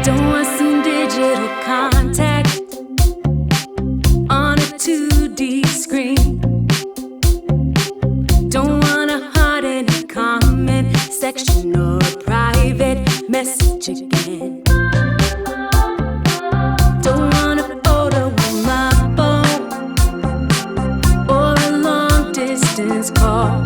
Don't want some digital contact on a 2D screen. Don't want a heart in a comment section or a private message again. Don't want a photo on my phone or a long distance call.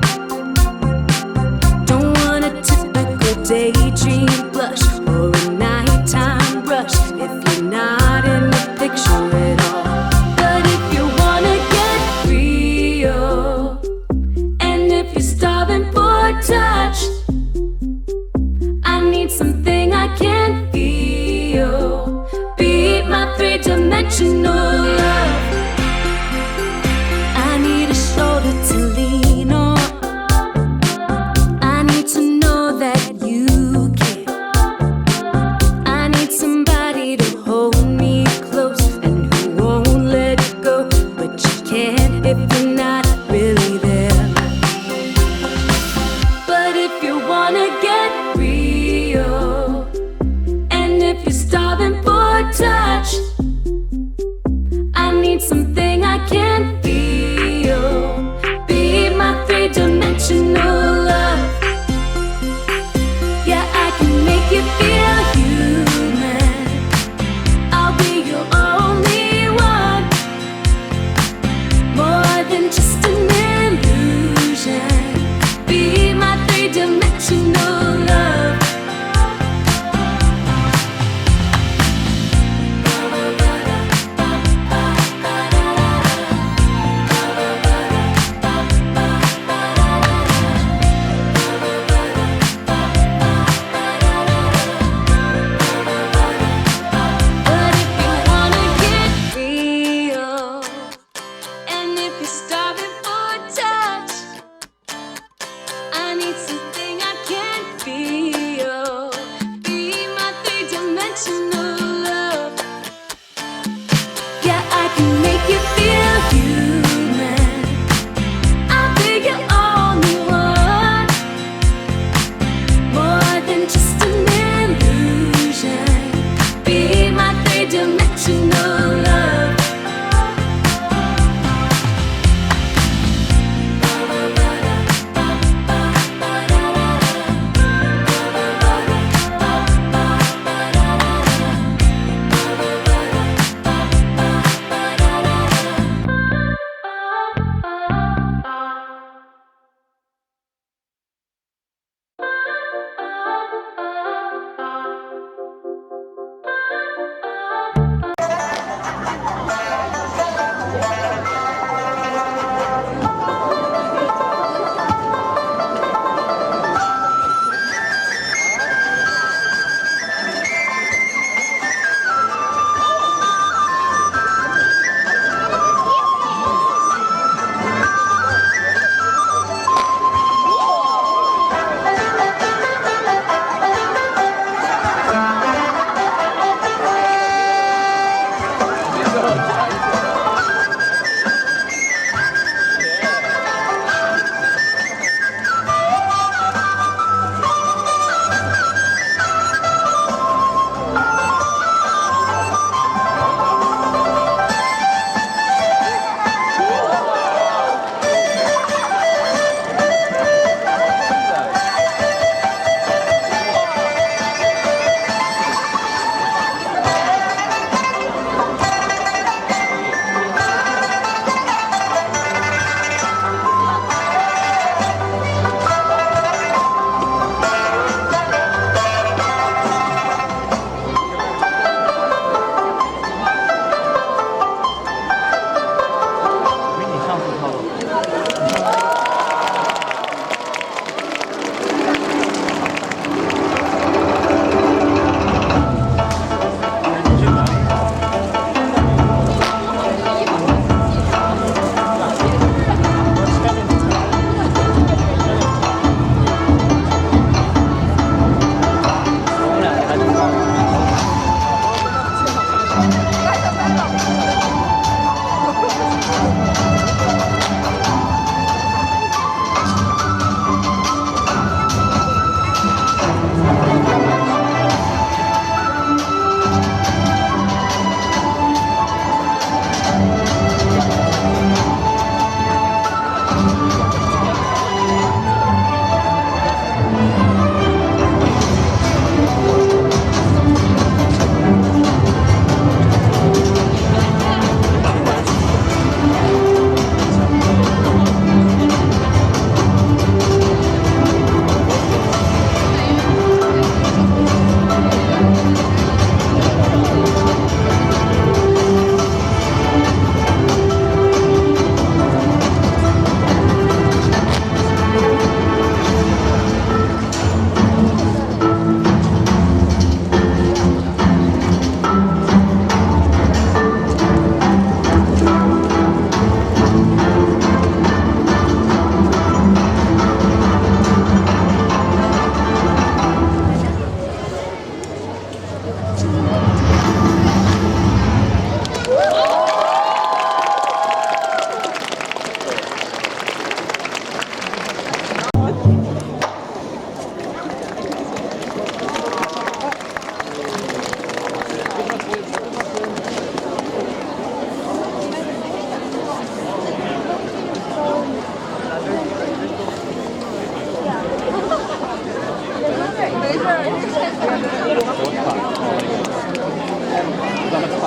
Don't want a typical daydream blush or a nighttime rush if you're not in the picture at all. But if you wanna get real, and if you're starving for touch, I need something I can feel. Be my three-dimensional love. I need a shoulder to lean on. I need to know that you care. I need somebody to hold me close and who won't let go. But you can't if you're not really there. But if you wanna get real, and if you're starving for touch, I need something I can feel. Be my three-dimensional love. Yeah, I can make you feel human. I'll be your only one. More than just an illusion. Be my three-dimensional love. But if you wanna get real, and if you're starving for touch, I need something I can feel. Be my three-dimensional love. Yeah, I can make you feel human. I'll be your only one. More than just an illusion. Be my three-dimensional love.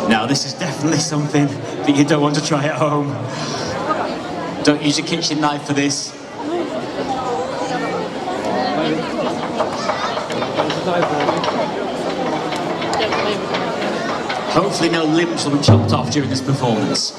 Now, this is definitely something that you don't want to try at home. Don't use your kitchen knife for this. Hopefully no limbs will be chopped off during this performance.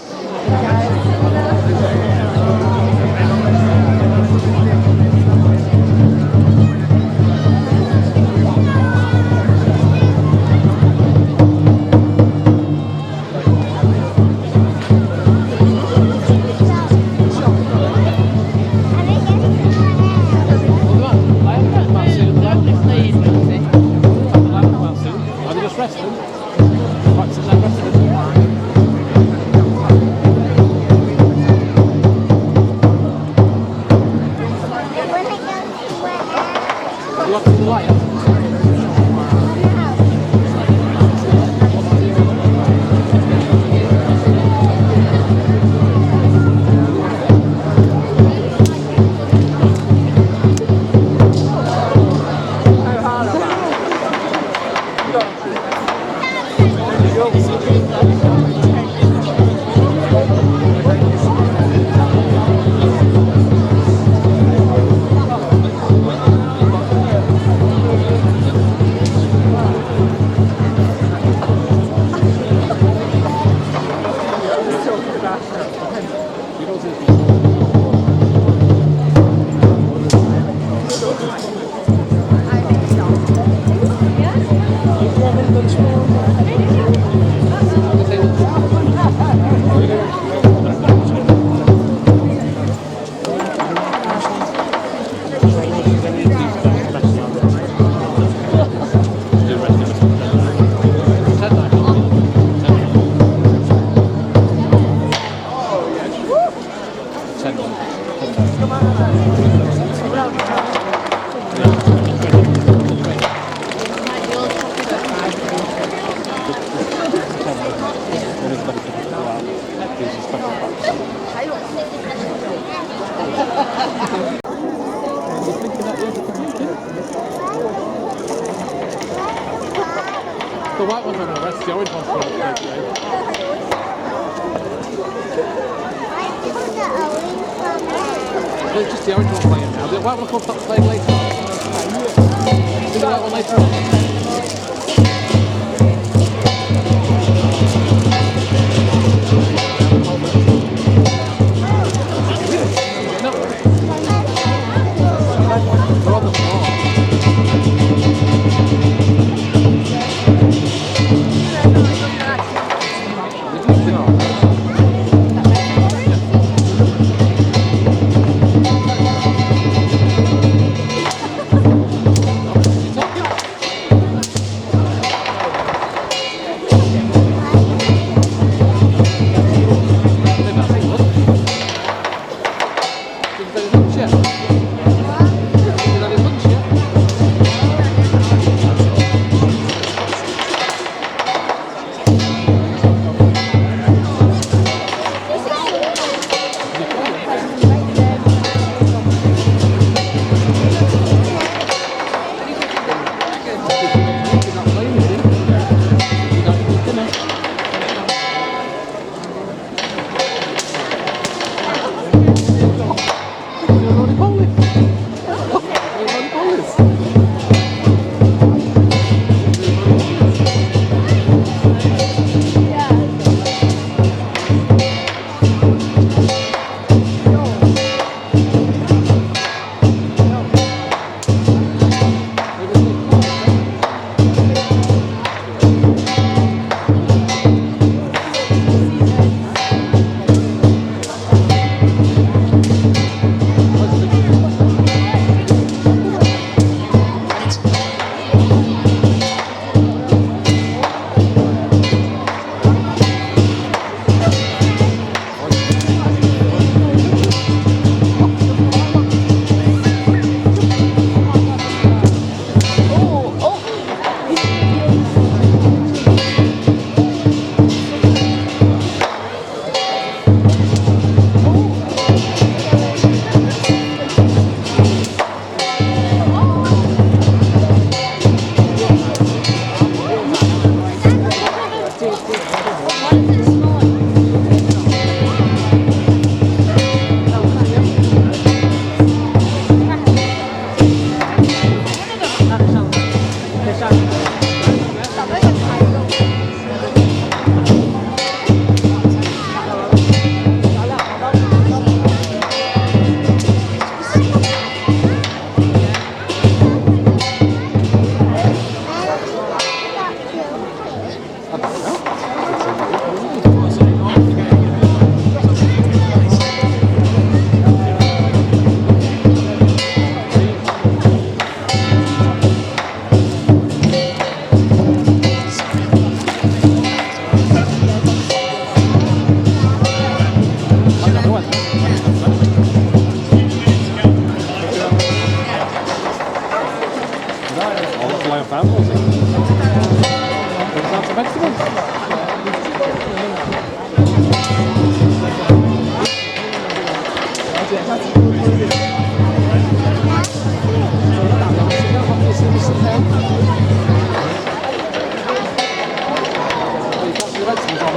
The white one's on the rest, the orange one's on the right. It's just the orange one playing now. The white one will stop playing later. Do the white one later on. They're on the floor.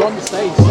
On the stage,